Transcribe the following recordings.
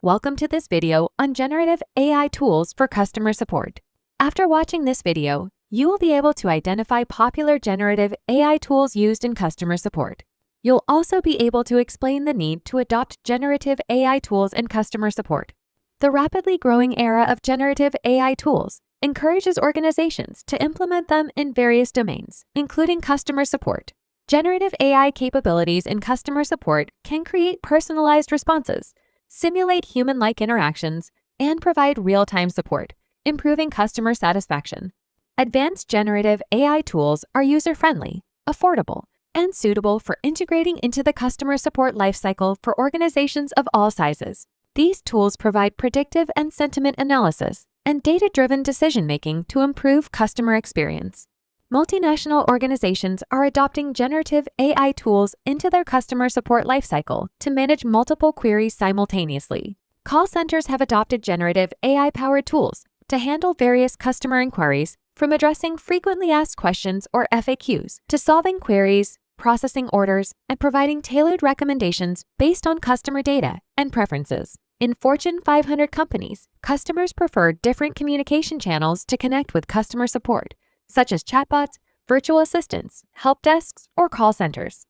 Welcome to this video on generative AI tools for customer support. After watching this video, you will be able to identify popular generative AI tools used in customer support. You'll also be able to explain the need to adopt generative AI tools in customer support. The rapidly growing era of generative AI tools encourages organizations to implement them in various domains, including customer support. Generative AI capabilities in customer support can create personalized responses, simulate human-like interactions, and provide real-time support, improving customer satisfaction. Advanced generative AI tools are user-friendly, affordable, and suitable for integrating into the customer support lifecycle for organizations of all sizes. These tools provide predictive and sentiment analysis and data-driven decision-making to improve customer experience. Multinational organizations are adopting generative AI tools into their customer support lifecycle to manage multiple queries simultaneously. Call centers have adopted generative AI-powered tools to handle various customer inquiries, from addressing frequently asked questions or FAQs to solving queries, processing orders, and providing tailored recommendations based on customer data and preferences. In Fortune 500 companies, customers prefer different communication channels to connect with customer support, such as chatbots, virtual assistants, help desks, or call centers.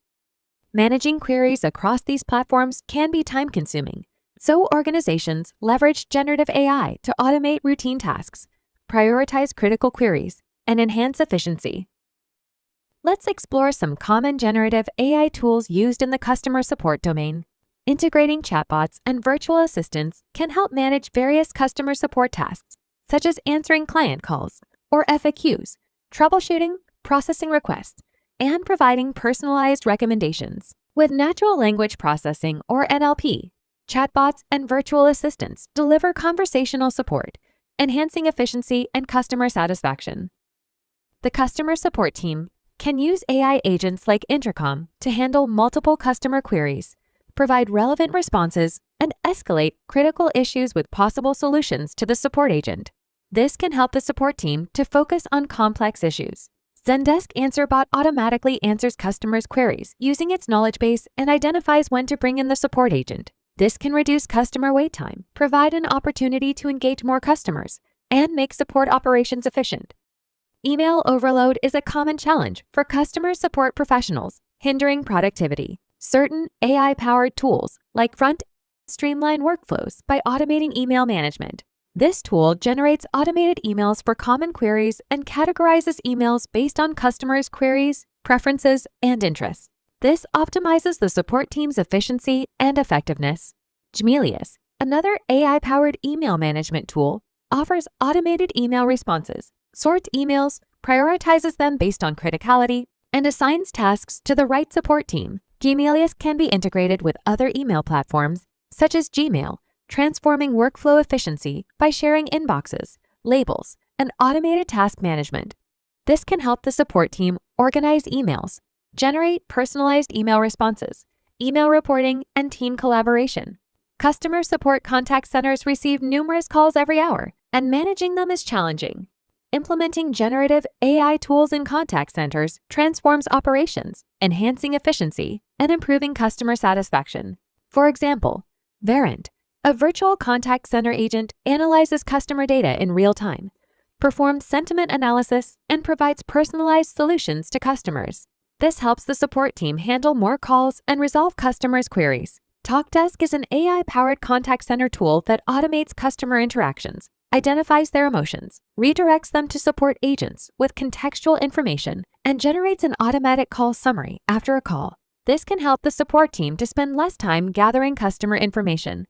Managing queries across these platforms can be time-consuming, so organizations leverage generative AI to automate routine tasks, prioritize critical queries, and enhance efficiency. Let's explore some common generative AI tools used in the customer support domain. Integrating chatbots and virtual assistants can help manage various customer support tasks, such as answering client calls or FAQs, troubleshooting, processing requests, and providing personalized recommendations. With natural language processing or NLP, chatbots and virtual assistants deliver conversational support, enhancing efficiency and customer satisfaction. The customer support team can use AI agents like Intercom to handle multiple customer queries, provide relevant responses, and escalate critical issues with possible solutions to the support agent. This can help the support team to focus on complex issues. Zendesk AnswerBot automatically answers customers' queries using its knowledge base and identifies when to bring in the support agent. This can reduce customer wait time, provide an opportunity to engage more customers, and make support operations efficient. Email overload is a common challenge for customer support professionals, hindering productivity. Certain AI-powered tools like Front streamline workflows by automating email management. This tool generates automated emails for common queries and categorizes emails based on customers' queries, preferences, and interests. This optimizes the support team's efficiency and effectiveness. Gemelius, another AI-powered email management tool, offers automated email responses, sorts emails, prioritizes them based on criticality, and assigns tasks to the right support team. Gemelius can be integrated with other email platforms, such as Gmail, transforming workflow efficiency by sharing inboxes, labels, and automated task management. This can help the support team organize emails, generate personalized email responses, email reporting, and team collaboration. Customer support contact centers receive numerous calls every hour, and managing them is challenging. Implementing generative AI tools in contact centers transforms operations, enhancing efficiency and improving customer satisfaction. For example, Verint, a virtual contact center agent, analyzes customer data in real time, performs sentiment analysis, and provides personalized solutions to customers. This helps the support team handle more calls and resolve customers' queries. TalkDesk is an AI-powered contact center tool that automates customer interactions, identifies their emotions, redirects them to support agents with contextual information, and generates an automatic call summary after a call. This can help the support team to spend less time gathering customer information.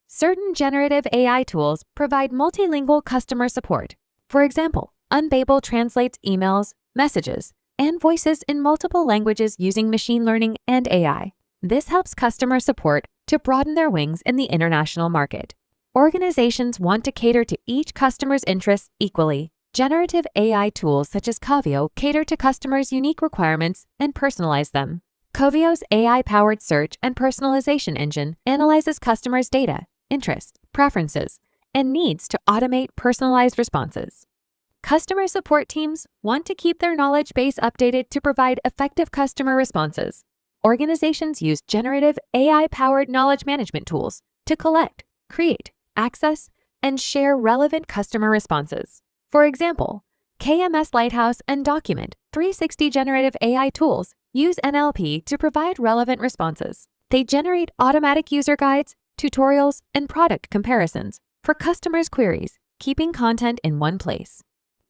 Certain generative AI tools provide multilingual customer support. For example, Unbabel translates emails, messages, and voices in multiple languages using machine learning and AI. This helps customer support to broaden their wings in the international market. Organizations want to cater to each customer's interests equally. Generative AI tools such as Coveo cater to customers' unique requirements and personalize them. Covio's AI-powered search and personalization engine analyzes customers' data, interests, preferences, and needs to automate personalized responses. Customer support teams want to keep their knowledge base updated to provide effective customer responses. Organizations use generative AI-powered knowledge management tools to collect, create, access, and share relevant customer responses. For example, KMS Lighthouse and Document 360 generative AI tools use NLP to provide relevant responses. They generate automatic user guides, tutorials, and product comparisons for customers' queries, keeping content in one place.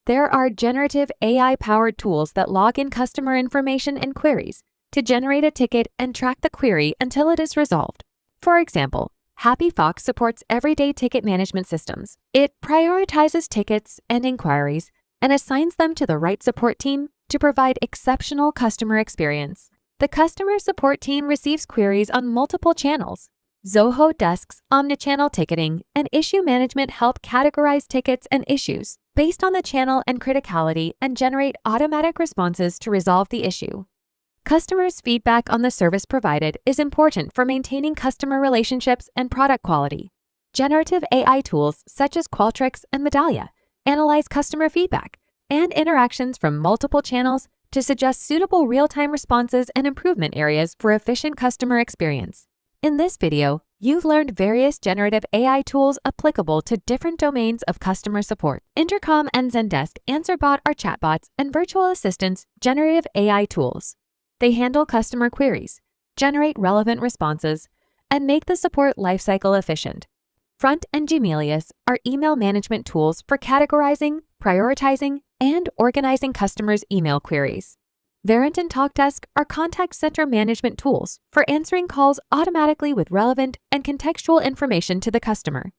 There are generative AI-powered tools that log in customer information and queries to generate a ticket and track the query until it is resolved. For example, Happy Fox supports everyday ticket management systems. It prioritizes tickets and inquiries and assigns them to the right support team to provide exceptional customer experience. The customer support team receives queries on multiple channels. Zoho Desk's omnichannel ticketing and issue management help categorize tickets and issues based on the channel and criticality and generate automatic responses to resolve the issue. Customers' feedback on the service provided is important for maintaining customer relationships and product quality. Generative AI tools such as Qualtrics and Medallia analyze customer feedback and interactions from multiple channels to suggest suitable real-time responses and improvement areas for efficient customer experience. In this video, you've learned various generative AI tools applicable to different domains of customer support. Intercom and Zendesk AnswerBot are chatbots and virtual assistants generative AI tools. They handle customer queries, generate relevant responses, and make the support lifecycle efficient. Front and Gemelius are email management tools for categorizing, prioritizing, and organizing customers' email queries. Verint and TalkDesk are contact center management tools for answering calls automatically with relevant and contextual information to the customer.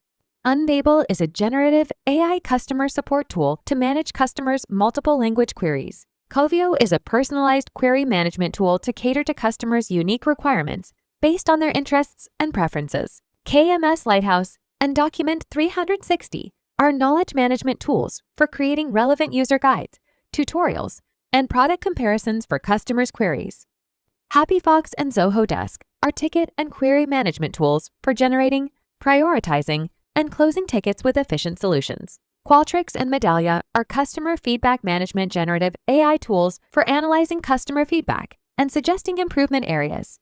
Unbabel is a generative AI customer support tool to manage customers' multiple language queries. Covio is a personalized query management tool to cater to customers' unique requirements based on their interests and preferences. KMS Lighthouse and Document 360 are knowledge management tools for creating relevant user guides, tutorials, and product comparisons for customers' queries. Happy Fox and Zoho Desk are ticket and query management tools for generating, prioritizing, and closing tickets with efficient solutions. Qualtrics and Medallia are customer feedback management generative AI tools for analyzing customer feedback and suggesting improvement areas.